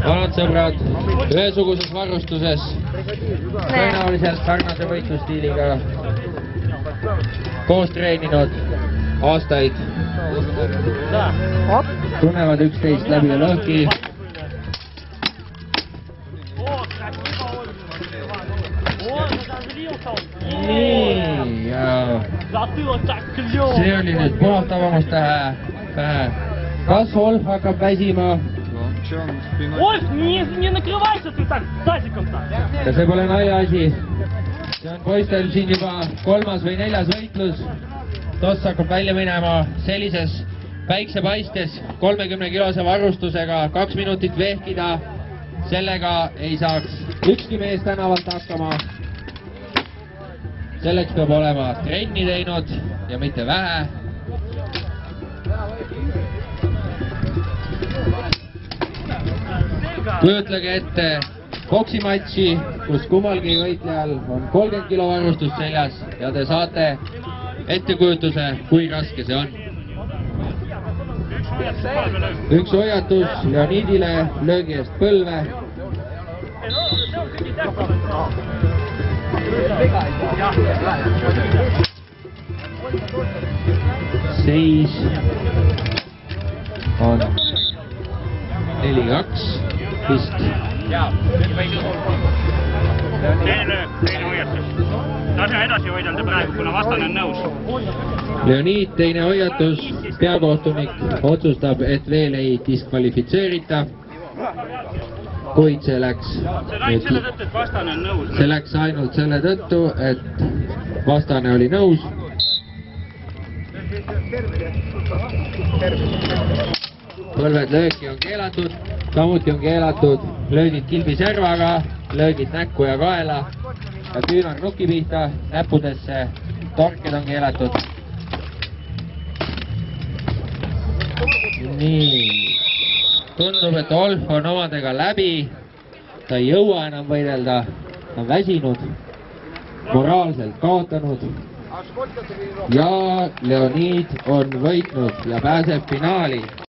vanad sõbrad, ühesuguses varustuses, tõenäoliselt sarnase võitlusstiiliga, koos treeninud aastaid, tunnevad üksteist läbi ja lõhki. Nii, ja see oli nüüd puhast avamustähe. Kas Wolf hakkab väsima? Wolf, не накрывайся ты так тазиком-то! Ja see pole naljaasi. See on poistel siin juba 3. või 4. võitlus. Toss hakkab välja minema sellises päiksepaistes 30-kilose varustusega 2 minutit vehkida. Sellega ei saaks ükski mees tänavalt hakkama. Selleks peab olema trenni teinud ja mitte vähe. Kujutlege ette boksimatši, kus kummalgi võitlejal on 30 kilo varustust seljas ja te saate ettekujutuse, kui raske see on. Üks hoiatus Leonidile löögi eest põlve. Seis on 4-2 vist. Teine hoiatus. Lase edasi võidelda praegu, kuna vastane on nõus. Leonid, teine hoiatus. Peakohtunik otsustab, et veel ei diskvalifitseerita. Kuid see läks... See läks selle tõttu, et vastane on nõus. See läks ainult selle tõttu, et vastane oli nõus. Põlved lööki on keelatud, samuti on keelatud löödid kilbiservaga, löödid näkku ja kaela ja küünal nuki pihta, näppudesse, torked on keelatud. Nii, tundub, et Wolf on omadega läbi, ta ei jõua enam võidelda, ta on väsinud, moraalselt kaotanud ja Leonid on võitnud ja pääseb finaali.